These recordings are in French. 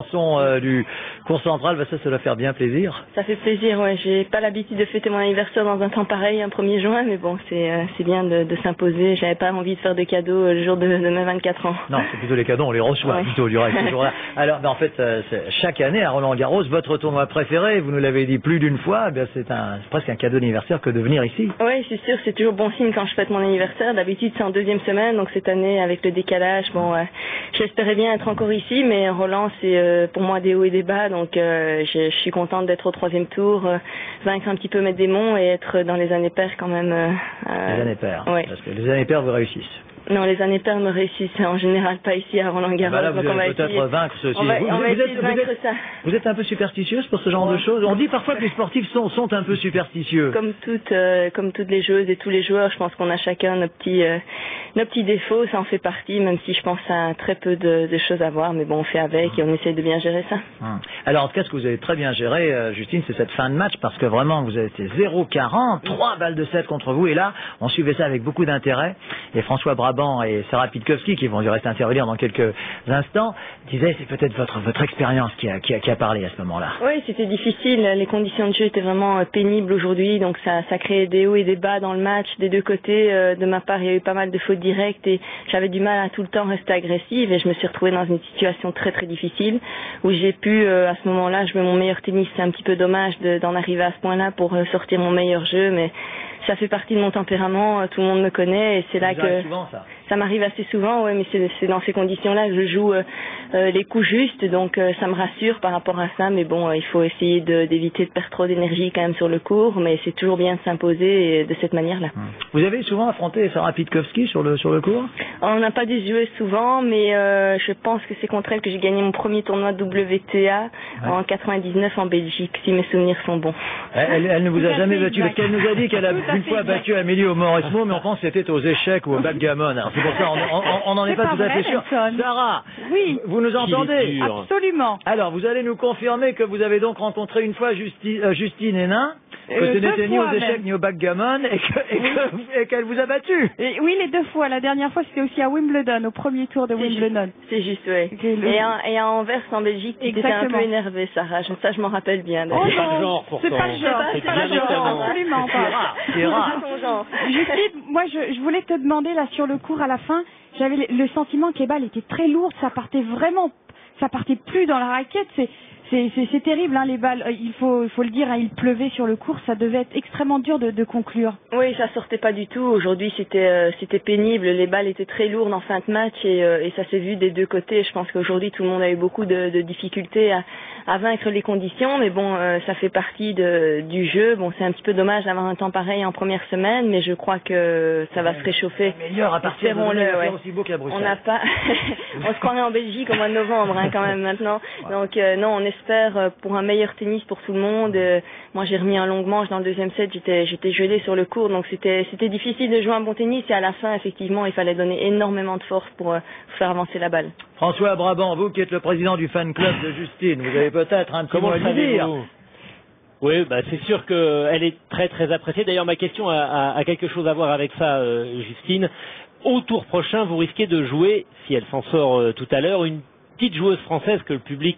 Du cours central, ça doit faire bien plaisir. Ça fait plaisir, ouais. J'ai pas l'habitude de fêter mon anniversaire dans un temps pareil, un 1er juin, mais bon, c'est bien de s'imposer. J'avais pas envie de faire de cadeaux le jour de mes 24 ans. Non, c'est plutôt les cadeaux, on les reçoit plutôt du reste ce jour-là. Alors, en fait, chaque année à Roland-Garros, votre tournoi préféré, vous nous l'avez dit plus d'une fois, c'est presque un cadeau d'anniversaire que de venir ici. Oui, c'est sûr, c'est toujours bon signe quand je fête mon anniversaire. D'habitude, c'est en deuxième semaine, donc cette année, avec le décalage, j'espérais bien être encore ici, mais Roland, c'est pour moi des hauts et des bas, donc je suis contente d'être au 3e tour, vaincre un petit peu mes démons et être dans les années paires quand même. Les années paires, ouais. Parce que les années paires vous réussissent. Non, les années paires me réussissent en général pas ici à Roland-Garros. Là, vous allez peut-être vaincre ceci. Vous êtes un peu superstitieuse pour ce genre de choses. On dit parfois que les sportifs sont un peu superstitieux. Comme toutes les joueuses et tous les joueurs, je pense qu'on a chacun nos petits défauts, ça en fait partie, même si je pense à très peu de choses à voir, mais bon, on fait avec et on essaie de bien gérer ça. Alors, en tout cas, ce que vous avez très bien géré, Justine, c'est cette fin de match, parce que vraiment, vous avez été 0-40, 3 balles de 7 contre vous, et là, on suivait ça avec beaucoup d'intérêt, et François Brabant et Sarah Pitkowski, qui vont du reste intervenir dans quelques instants, disaient c'est peut-être votre expérience qui a parlé à ce moment-là. Oui, c'était difficile, les conditions de jeu étaient vraiment pénibles aujourd'hui, donc ça créait des hauts et des bas dans le match, des deux côtés. De ma part, il y a eu pas mal de fautes directes et j'avais du mal à tout le temps rester agressive et je me suis retrouvée dans une situation très très difficile où j'ai pu à ce moment-là jouer mon meilleur tennis. C'est un petit peu dommage d'en arriver à ce point-là pour sortir mon meilleur jeu, mais ça fait partie de mon tempérament, tout le monde me connaît et c'est là que souvent, ça m'arrive assez souvent, ouais, mais c'est dans ces conditions-là que je joue les coups justes, donc ça me rassure par rapport à ça, mais bon, il faut essayer d'éviter de perdre trop d'énergie quand même sur le court, mais c'est toujours bien de s'imposer de cette manière-là. Vous avez souvent affronté Sarah Pitkowski sur le court? On n'a pas dû jouer souvent, mais je pense que c'est contre elle que j'ai gagné mon premier tournoi WTA en 99 en Belgique, si mes souvenirs sont bons. Elle ne vous a jamais battu, parce qu'elle nous a dit qu'elle a une fois battu Amélie Mauresmo, mais on pense que c'était aux échecs ou au backgammon. Alors c'est pour ça on n'en est pas tout à fait sûr. Sarah, oui, vous nous entendez? Absolument. Alors vous allez nous confirmer que vous avez donc rencontré une fois Justine Hénin, que ce n'était ni aux échecs ni au backgammon et qu'elle vous a battu. Oui, les 2 fois. La dernière fois c'était aussi à Wimbledon, au premier tour de Wimbledon. C'est juste, oui. Et à Anvers en Belgique, tu étais un peu énervée, Sarah. Ça je m'en rappelle bien. Oh c'est pas le genre pourtant. C'est pas le genre. C'est bien différent. Absolument pas. C'est rare. Justine, moi je voulais te demander là sur le court à la fin, j'avais le sentiment que les balles étaient très lourdes, ça partait plus dans la raquette, c'est terrible, hein, les balles, il faut le dire, hein, il pleuvait sur le court, ça devait être extrêmement dur de conclure. Oui, ça sortait pas du tout, aujourd'hui c'était pénible, les balles étaient très lourdes en fin de match et ça s'est vu des deux côtés. Je pense qu'aujourd'hui tout le monde a eu beaucoup de difficultés à vaincre les conditions, mais bon, ça fait partie du jeu. Bon, c'est un petit peu dommage d'avoir un temps pareil en première semaine, mais je crois que ça va se réchauffer. Meilleur à partir de aussi beau qu'à Bruxelles. On n'a pas, on se croirait en Belgique au mois de novembre, hein, quand même maintenant. Donc non, on espère pour un meilleur tennis pour tout le monde. Moi, j'ai remis un long manche dans le deuxième set, j'étais gelée sur le court, donc c'était difficile de jouer un bon tennis et à la fin, effectivement, il fallait donner énormément de force pour faire avancer la balle. François Brabant, vous qui êtes le président du fan club de Justine, vous avez peut-être un petit mot à lui dire. Oui, c'est sûr qu'elle est très très appréciée. D'ailleurs, ma question a quelque chose à voir avec ça, Justine. Au tour prochain, vous risquez de jouer, si elle s'en sort tout à l'heure, une petite joueuse française que le public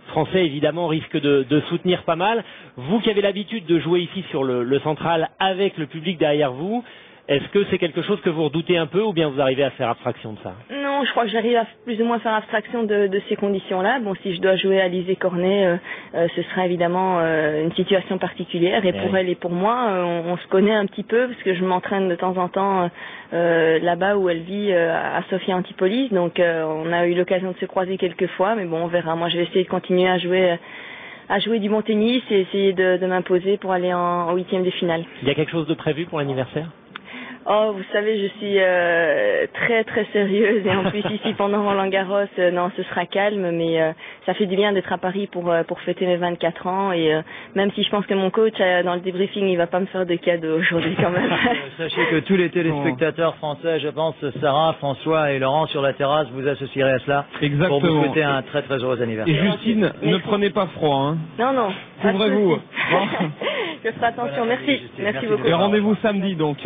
français, évidemment, risque de soutenir pas mal. Vous qui avez l'habitude de jouer ici sur le central avec le public derrière vous, est-ce que c'est quelque chose que vous redoutez un peu ou bien vous arrivez à faire abstraction de ça? Non, je crois que j'arrive à plus ou moins faire abstraction de ces conditions-là. Bon, si je dois jouer à Alizé Cornet, ce sera évidemment une situation particulière. Et pour elle et pour moi, on se connaît un petit peu parce que je m'entraîne de temps en temps là-bas où elle vit à Sofia Antipolis. Donc on a eu l'occasion de se croiser quelques fois, mais bon, on verra. Moi, je vais essayer de continuer à jouer du bon tennis et essayer de m'imposer pour aller en 8e de finale. Il y a quelque chose de prévu pour l'anniversaire? Oh, vous savez, je suis très très sérieuse et en plus ici pendant Roland-Garros, non, ce sera calme, mais ça fait du bien d'être à Paris pour fêter mes 24 ans et même si je pense que mon coach dans le débriefing, il va pas me faire de cadeaux aujourd'hui quand même. Sachez que tous les téléspectateurs français, je pense, Sarah, François et Laurent sur la terrasse, vous associerez à cela. Exactement. Pour vous souhaiter un très très heureux anniversaire. Et Justine, ne prenez pas froid, hein. Non. Couvrez-vous. Je ferai attention, merci beaucoup. Et rendez-vous samedi donc.